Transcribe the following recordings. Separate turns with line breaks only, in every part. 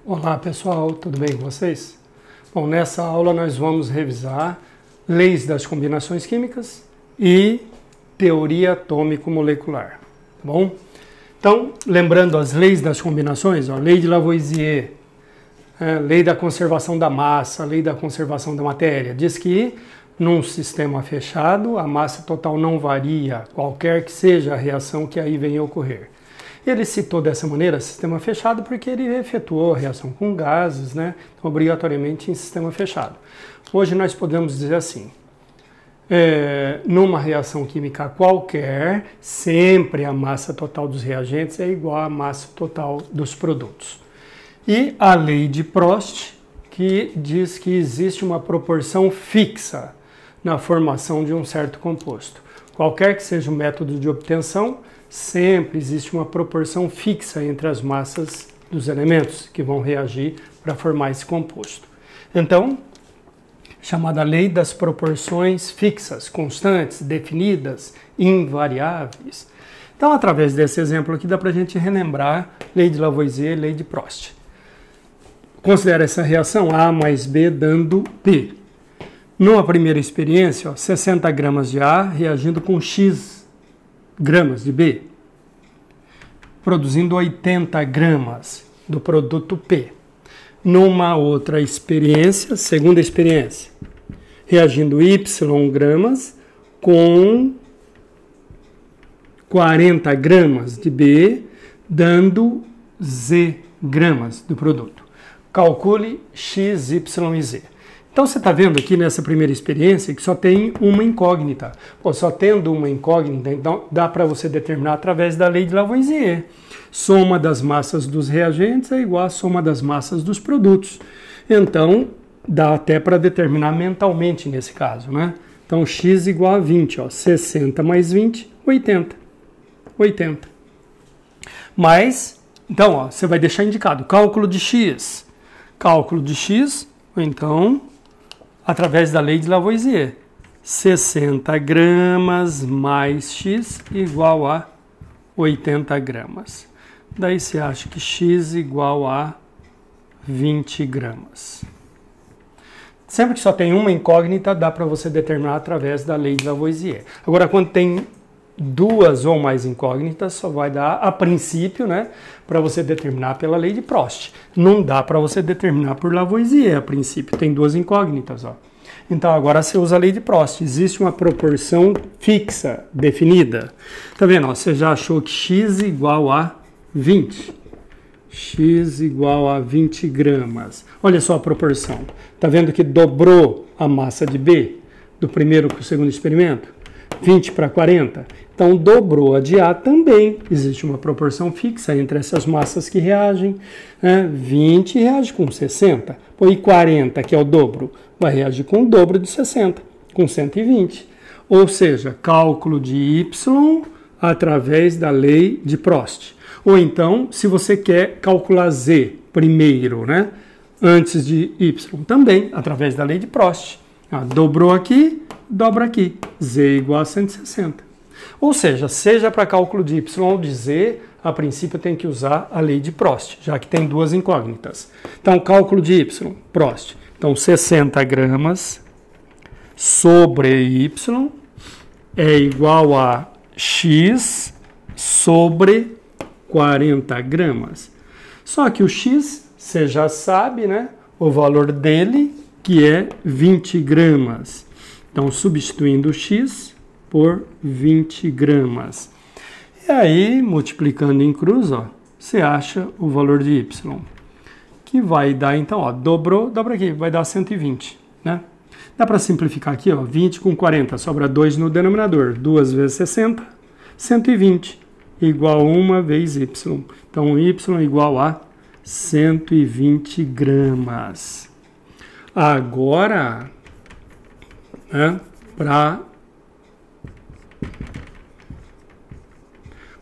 Olá pessoal, tudo bem com vocês? Bom, nessa aula nós vamos revisar leis das combinações químicas e teoria atômico-molecular, tá bom? Então, lembrando as leis das combinações, ó, lei de Lavoisier, lei da conservação da massa, lei da conservação da matéria, diz que num sistema fechado a massa total não varia, qualquer que seja a reação que aí venha a ocorrer. Ele citou dessa maneira sistema fechado porque ele efetuou a reação com gases, né, obrigatoriamente em sistema fechado. Hoje nós podemos dizer assim, numa reação química qualquer, sempre a massa total dos reagentes é igual à massa total dos produtos. E a lei de Prost, que diz que existe uma proporção fixa na formação de um certo composto. Qualquer que seja o método de obtenção, sempre existe uma proporção fixa entre as massas dos elementos que vão reagir para formar esse composto. Então, chamada lei das proporções fixas, constantes, definidas, invariáveis. Então, através desse exemplo aqui, dá para a gente relembrar lei de Lavoisier e lei de Prost. Considera essa reação A mais B dando B. Numa primeira experiência, 60 gramas de A reagindo com X gramas de B, produzindo 80 gramas do produto P. Numa outra experiência, segunda experiência, reagindo Y gramas com 40 gramas de B, dando Z gramas do produto. Calcule X, Y e Z. Então você está vendo aqui nessa primeira experiência que só tem uma incógnita. Pô, só tendo uma incógnita, então dá para você determinar através da lei de Lavoisier. Soma das massas dos reagentes é igual à soma das massas dos produtos. Então dá até para determinar mentalmente nesse caso, né? Então x igual a 20, ó, 60 mais 20, 80. 80. Mas, então, ó, você vai deixar indicado cálculo de x. Cálculo de x, ou então através da lei de Lavoisier, 60 gramas mais x igual a 80 gramas. Daí você acha que x igual a 20 gramas. Sempre que só tem uma incógnita, dá para você determinar através da lei de Lavoisier. Agora, quando tem duas ou mais incógnitas, só vai dar, a princípio, né, para você determinar pela lei de Prost. Não dá para você determinar por Lavoisier, a princípio. Tem duas incógnitas, ó. Então, agora você usa a lei de Prost. Existe uma proporção fixa, definida. Tá vendo? Ó, você já achou que x igual a 20. X igual a 20 gramas. Olha só a proporção. Tá vendo que dobrou a massa de B do primeiro para o segundo experimento? 20 para 40. Então, dobrou a de A também. Existe uma proporção fixa entre essas massas que reagem. 20 reage com 60. Pô, e 40, que é o dobro, vai reagir com o dobro de 60, com 120. Ou seja, cálculo de Y através da lei de Prost. Ou então, se você quer calcular Z primeiro, né, antes de Y, também através da lei de Prost. Dobrou aqui, dobra aqui. Z igual a 160. Ou seja para cálculo de Y ou de Z, a princípio tem que usar a lei de Prost, já que tem duas incógnitas. Então, cálculo de Y, Prost. Então, 60 gramas sobre Y é igual a X sobre 40 gramas. Só que o X, você já sabe, né? O valor dele, que é 20 gramas. Então, substituindo o X por 20 gramas. E aí, multiplicando em cruz, ó, você acha o valor de Y. Que vai dar, então, ó, dobrou, dobra aqui, vai dar 120, né? Dá para simplificar aqui, ó, 20 com 40, sobra 2 no denominador. 2 vezes 60, 120, igual a 1 vezes Y. Então, Y igual a 120 gramas. Agora, né,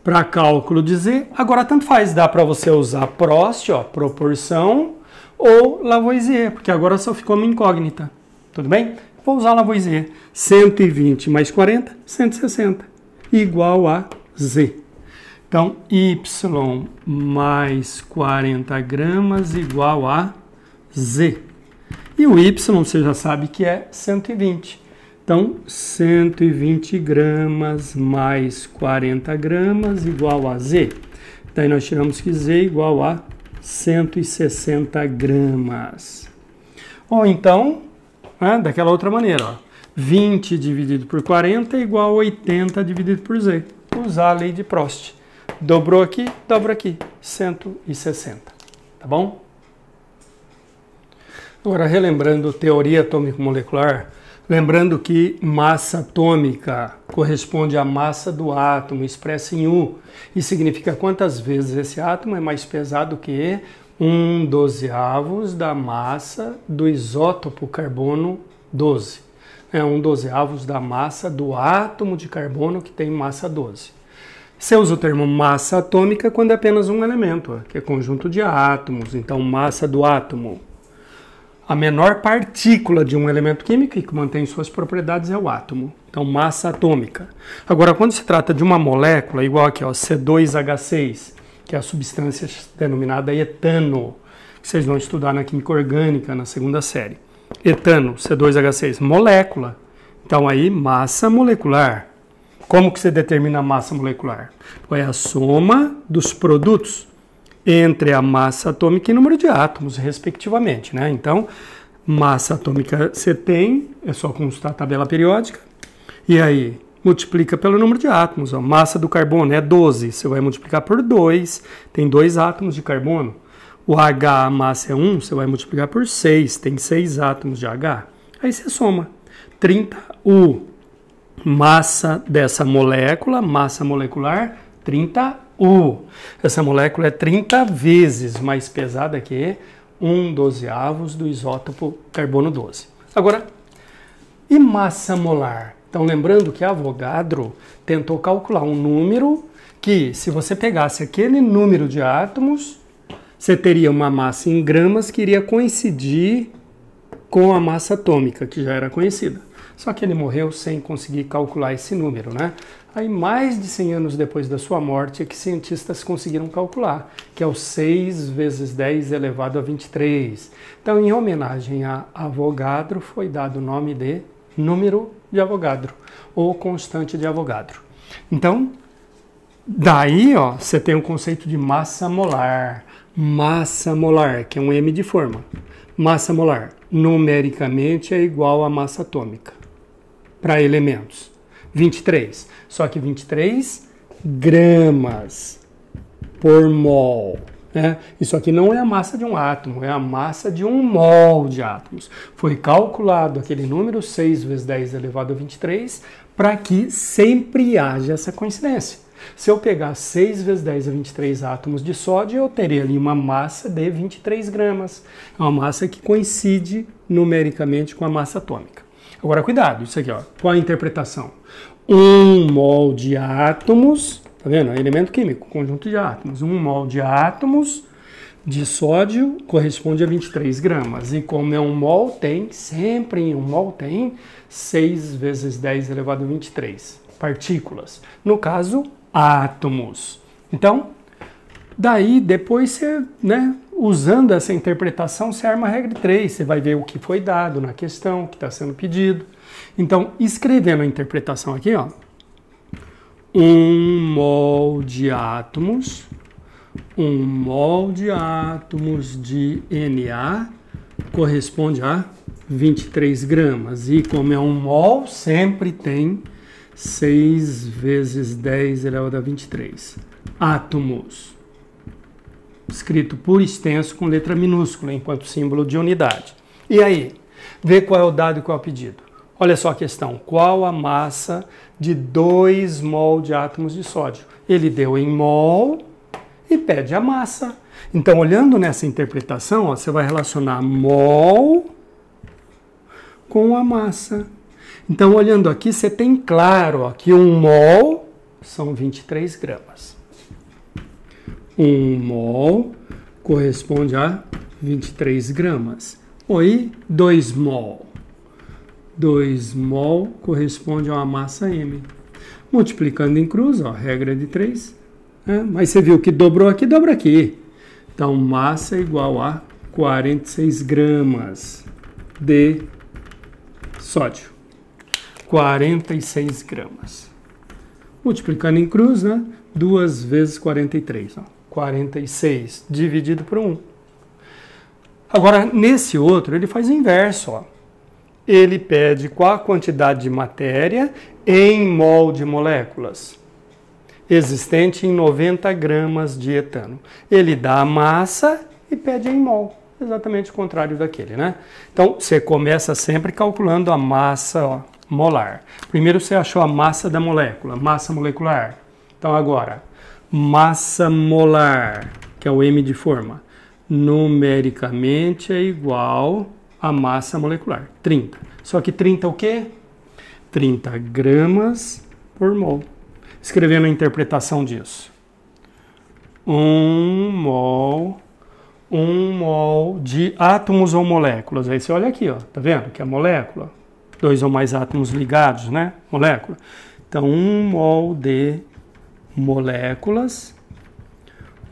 para cálculo de Z, agora tanto faz, dá para você usar Prost, ó, proporção, ou Lavoisier, porque agora só ficou uma incógnita, tudo bem? Vou usar Lavoisier, 120 mais 40, 160, igual a Z. Então, Y mais 40 gramas igual a Z. E o Y você já sabe que é 120. Então, 120 gramas mais 40 gramas igual a Z. Daí nós tiramos que Z igual a 160 gramas. Ou então, daquela outra maneira, ó, 20 dividido por 40 é igual a 80 dividido por Z. Usar a lei de Prost. Dobrou aqui, dobra aqui. 160. Tá bom? Agora, relembrando teoria atômico-molecular, lembrando que massa atômica corresponde à massa do átomo expressa em U. E significa quantas vezes esse átomo é mais pesado que 1/12 da massa do isótopo carbono 12. É 1/12 da massa do átomo de carbono que tem massa 12. Você usa o termo massa atômica quando é apenas um elemento, que é conjunto de átomos. Então, massa do átomo. A menor partícula de um elemento químico que mantém suas propriedades é o átomo. Então, massa atômica. Agora, quando se trata de uma molécula, igual aqui, ó, C2H6, que é a substância denominada etano, que vocês vão estudar na química orgânica na segunda série. Etano, C2H6, molécula. Então, aí, massa molecular. Como que você determina a massa molecular? É a soma dos produtos entre a massa atômica e o número de átomos, respectivamente, né? Então, massa atômica você tem, é só consultar a tabela periódica, e aí multiplica pelo número de átomos. Ó. Massa do carbono é 12, você vai multiplicar por 2, tem 2 átomos de carbono. O H, a massa é 1, você vai multiplicar por 6, tem 6 átomos de H. Aí você soma 30U. Massa dessa molécula, massa molecular, 30U. Essa molécula é 30 vezes mais pesada que 1/12 do isótopo carbono 12. Agora, e massa molar? Então, lembrando que Avogadro tentou calcular um número que, se você pegasse aquele número de átomos, você teria uma massa em gramas que iria coincidir com a massa atômica, que já era conhecida. Só que ele morreu sem conseguir calcular esse número, né? Aí, mais de 100 anos depois da sua morte, é que cientistas conseguiram calcular, que é o 6 vezes 10 elevado a 23. Então, em homenagem a Avogadro, foi dado o nome de número de Avogadro, ou constante de Avogadro. Então, daí, ó, você tem o conceito de massa molar. Massa molar, que é um M de forma. Massa molar, numericamente, é igual à massa atômica. Para elementos. 23. Só que 23 gramas por mol. Né? Isso aqui não é a massa de um átomo, é a massa de um mol de átomos. Foi calculado aquele número, 6 vezes 10 elevado a 23, para que sempre haja essa coincidência. Se eu pegar 6 vezes 10 a 23 átomos de sódio, eu teria ali uma massa de 23 gramas. É uma massa que coincide numericamente com a massa atômica. Agora, cuidado, isso aqui, ó. Qual a interpretação? 1 mol de átomos, tá vendo? É elemento químico, conjunto de átomos. 1 mol de átomos de sódio corresponde a 23 gramas. E como é um mol, tem, sempre em um mol tem 6 vezes 10 elevado a 23 partículas. No caso, átomos. Então, daí, depois você, né, usando essa interpretação, você arma a regra 3. Você vai ver o que foi dado na questão, o que está sendo pedido. Então, escrevendo a interpretação aqui, ó, 1 mol de átomos, 1 mol de átomos de Na corresponde a 23 gramas. E como é um mol, sempre tem 6 vezes 10 elevado a 23 átomos. Escrito por extenso com letra minúscula, enquanto símbolo de unidade. E aí? Vê qual é o dado e qual é o pedido. Olha só a questão. Qual a massa de 2 mol de átomos de sódio? Ele deu em mol e pede a massa. Então, olhando nessa interpretação, ó, você vai relacionar mol com a massa. Então, olhando aqui, você tem claro ó, que 1 mol são 23 gramas. 1 mol corresponde a 23 gramas. Oi, 2 mol. 2 mol corresponde a uma massa M. Multiplicando em cruz, ó, regra de 3, Mas você viu que dobrou aqui, dobra aqui. Então, massa é igual a 46 gramas de sódio. 46 gramas. Multiplicando em cruz, né? 2 vezes 43. 46 dividido por 1. Agora, nesse outro, ele faz o inverso. Ele pede qual a quantidade de matéria em mol de moléculas existente em 90 gramas de etano. Ele dá a massa e pede em mol. Exatamente o contrário daquele, né? Então, você começa sempre calculando a massa molar. Primeiro você achou a massa da molécula, massa molecular. Então, agora, massa molar, que é o M de forma, numericamente é igual a massa molecular, 30. Só que 30 o quê? 30 gramas por mol. Escrevendo a interpretação disso. 1 mol de átomos ou moléculas. Aí você olha aqui, ó, tá vendo? Que é a molécula. 2 ou mais átomos ligados, né? Molécula. Então, 1 mol de moléculas.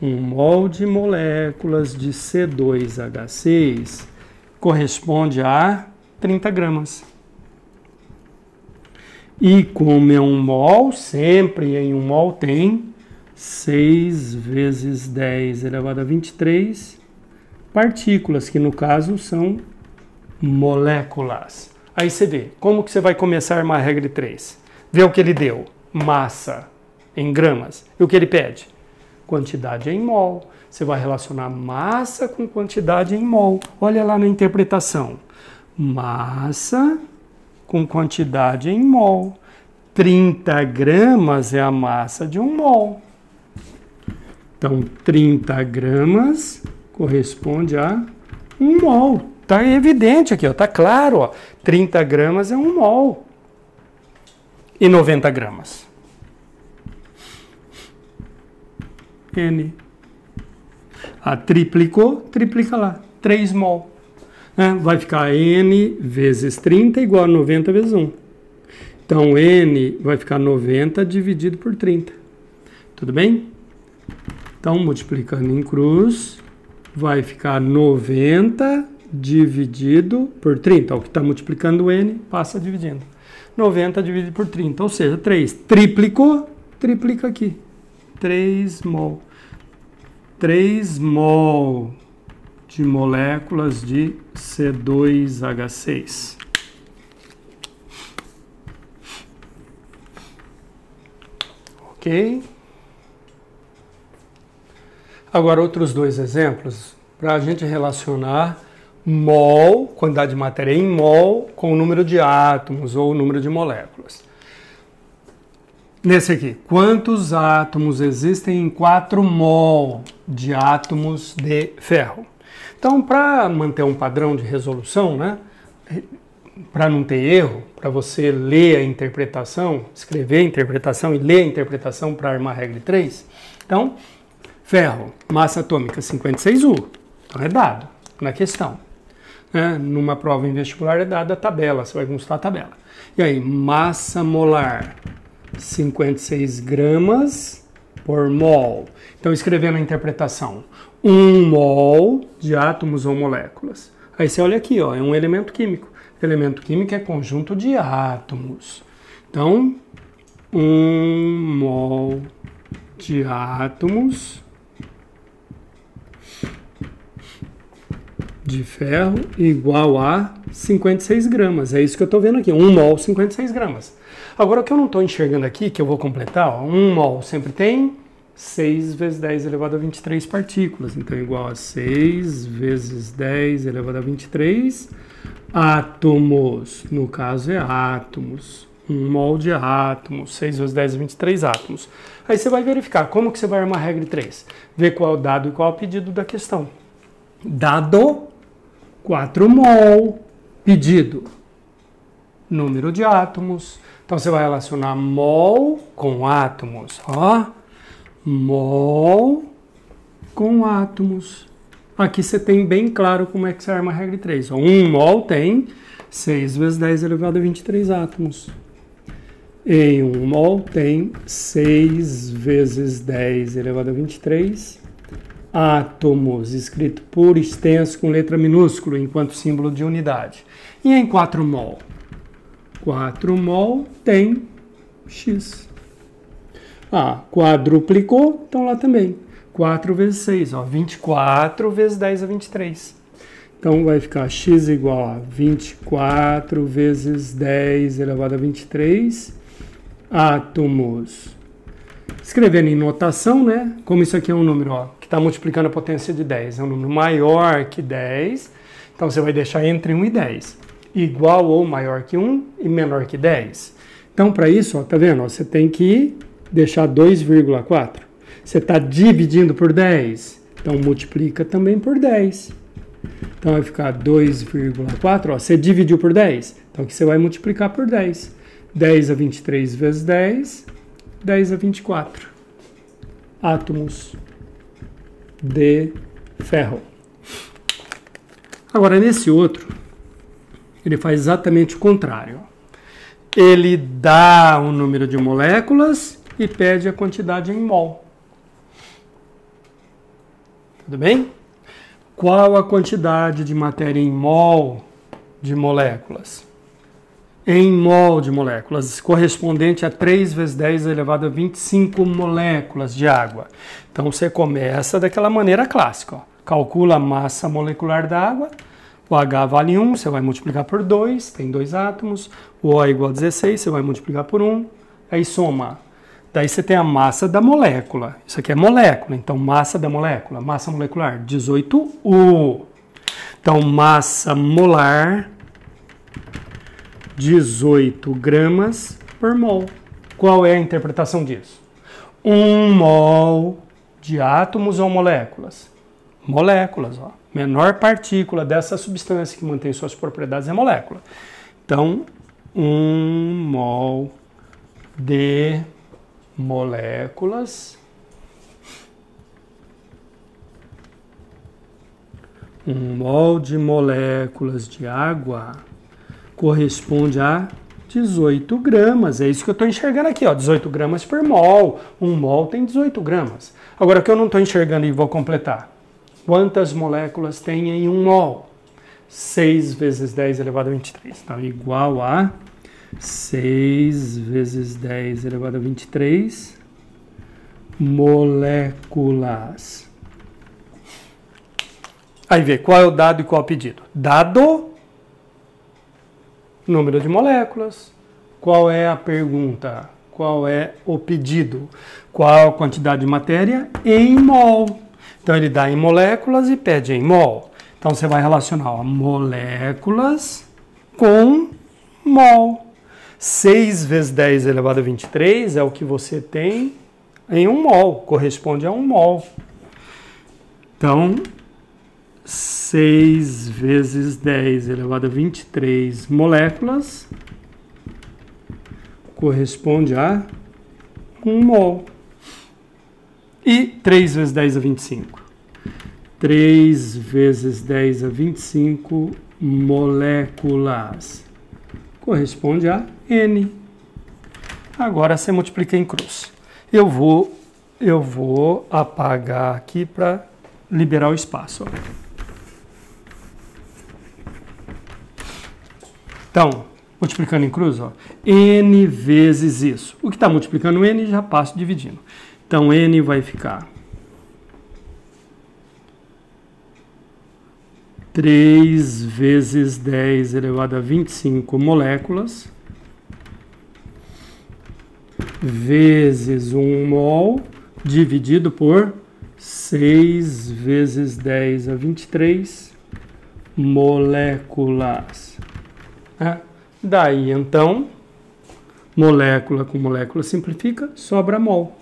1 mol de moléculas de C2H6 corresponde a 30 gramas. E como é 1 mol, sempre em 1 mol tem 6 vezes 10 elevado a 23 partículas, que no caso são moléculas. Aí você vê, como que você vai começar a armar a regra 3? Vê o que ele deu, massa em gramas. E o que ele pede? Quantidade em mol. Você vai relacionar massa com quantidade em mol. Olha lá na interpretação. Massa com quantidade em mol. 30 gramas é a massa de 1 mol. Então, 30 gramas corresponde a 1 mol. Está evidente aqui, está claro. Ó. 30 gramas é 1 mol. E 90 gramas? N. Triplicou, triplica lá. 3 mol. Vai ficar N vezes 30 igual a 90 vezes 1. Então, N vai ficar 90 dividido por 30. Tudo bem? Então, multiplicando em cruz, vai ficar 90 dividido por 30. O que está multiplicando o N, passa dividindo. 90 dividido por 30, ou seja, 3. Triplicou, triplica aqui. 3 mol. 3 mol de moléculas de C2H6. Ok? Agora, outros 2 exemplos para a gente relacionar mol, quantidade de matéria em mol, com o número de átomos ou o número de moléculas. Nesse aqui, quantos átomos existem em 4 mol de átomos de ferro? Então, para manter um padrão de resolução, né, para não ter erro, para você ler a interpretação, escrever a interpretação e ler a interpretação para armar a regra 3, então, ferro, massa atômica 56U, então é dado na questão. Numa prova em vestibular é dada a tabela, você vai constar a tabela. E aí, massa molar, 56 gramas por mol. Então, escrevendo a interpretação, 1 mol de átomos ou moléculas. Aí você olha aqui, ó, é um elemento químico. Elemento químico é conjunto de átomos. Então, 1 mol de átomos de ferro igual a 56 gramas. É isso que eu estou vendo aqui. 1 mol, 56 gramas. Agora, o que eu não estou enxergando aqui, que eu vou completar, ó, 1 mol sempre tem 6 vezes 10 elevado a 23 partículas. Então, igual a 6 vezes 10 elevado a 23 átomos. No caso, é átomos. 1 mol de átomos. 6 vezes 10 é 23 átomos. Aí você vai verificar. Como que você vai armar a regra 3? Ver qual é o dado e qual é o pedido da questão. Dado 4 mol. Pedido número de átomos. Então, você vai relacionar mol com átomos. Ó, mol com átomos. Aqui você tem bem claro como é que você arma a regra 3. 1 mol tem 6 vezes 10 elevado a 23 átomos. Em 1 mol tem 6 vezes 10 elevado a 23 átomos, escrito por extenso com letra minúscula, enquanto símbolo de unidade. E em 4 mol? 4 mol tem X. Quadruplicou, então lá também. 4 vezes 6, 24 vezes 10 a 23. Então vai ficar X igual a 24 vezes 10 elevado a 23 átomos. Escrevendo em notação, né? Como isso aqui é um número que está multiplicando a potência de 10, é um número maior que 10, então você vai deixar entre 1 e 10. Igual ou maior que 1 e menor que 10. Então, para isso, tá vendo? Você tem que deixar 2,4. Você está dividindo por 10, então multiplica também por 10. Então vai ficar 2,4, você dividiu por 10, então aqui você vai multiplicar por 10. 10 a 23 vezes 10, 10 a 24 átomos de ferro. Agora, nesse outro, ele faz exatamente o contrário. Ele dá o número de moléculas e pede a quantidade em mol. Tudo bem? Qual a quantidade de matéria em mol de moléculas? Em mol de moléculas, correspondente a 3 vezes 10 elevado a 25 moléculas de água. Então você começa daquela maneira clássica. Calcula a massa molecular da água. O H vale 1, você vai multiplicar por 2, tem 2 átomos. O O é igual a 16, você vai multiplicar por 1. Aí soma. Daí você tem a massa da molécula. Isso aqui é molécula, então massa da molécula. Massa molecular, 18U. Então massa molar, 18 gramas por mol. Qual é a interpretação disso? 1 mol de átomos ou moléculas? Moléculas, ó. Menor partícula dessa substância que mantém suas propriedades é molécula. Então, 1 mol de moléculas, 1 mol de moléculas de água corresponde a 18 gramas. É isso que eu estou enxergando aqui, ó, 18 gramas por mol. 1 mol tem 18 gramas. Agora, o que eu não estou enxergando e vou completar. Quantas moléculas tem em 1 mol? 6 vezes 10 elevado a 23. Então, igual a 6 vezes 10 elevado a 23 moléculas. Aí vê qual é o dado e qual é o pedido. Dado, número de moléculas. Qual é a pergunta? Qual é o pedido? Qual a quantidade de matéria em mol? Então ele dá em moléculas e pede em mol. Então você vai relacionar moléculas com mol. 6 vezes 10 elevado a 23 é o que você tem em 1 mol, corresponde a 1 mol. Então, 6 vezes 10 elevado a 23 moléculas corresponde a 1 mol. E 3 vezes 10 a 25? 3 vezes 10 a 25 moléculas corresponde a N. Agora você multiplica em cruz. Eu vou apagar aqui para liberar o espaço. Então, multiplicando em cruz, ó, N vezes isso. O que está multiplicando N, já passo dividindo. Então, N vai ficar 3 vezes 10 elevado a 25 moléculas vezes 1 mol dividido por 6 vezes 10 a 23 moléculas. Daí, então, molécula com molécula simplifica, sobra mol.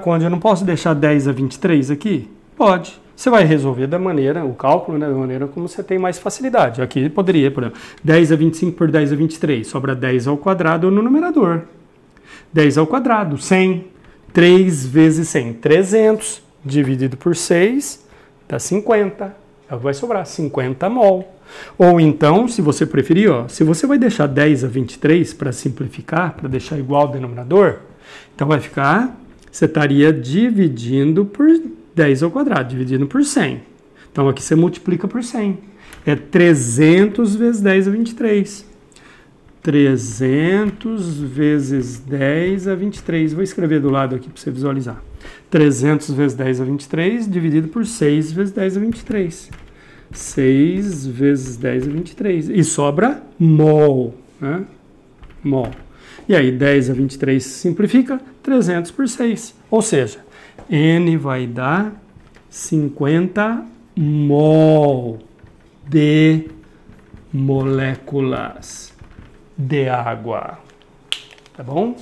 Conde, eu não posso deixar 10 a 23 aqui? Pode. Você vai resolver da maneira, o cálculo, né, da maneira como você tem mais facilidade. Aqui poderia, por exemplo, 10 a 25 por 10 a 23, sobra 10 ao quadrado no numerador. 10 ao quadrado, 100. 3 vezes 100, 300, dividido por 6, dá 50. É o que vai sobrar, 50 mol. Ou então, se você preferir, ó, se você vai deixar 10 a 23 para simplificar, para deixar igual ao denominador, então vai ficar, você estaria dividindo por 10 ao quadrado, dividindo por 100. Então aqui você multiplica por 100. É 300 vezes 10 a 23. 300 vezes 10 a 23. Vou escrever do lado aqui para você visualizar. 300 vezes 10 a 23 dividido por 6 vezes 10 a 23. 6 vezes 10 a 23. E sobra mol, né? Mol. E aí 10 a 23 simplifica, 300 por 6. Ou seja, N vai dar 50 mol de moléculas de água. Tá bom?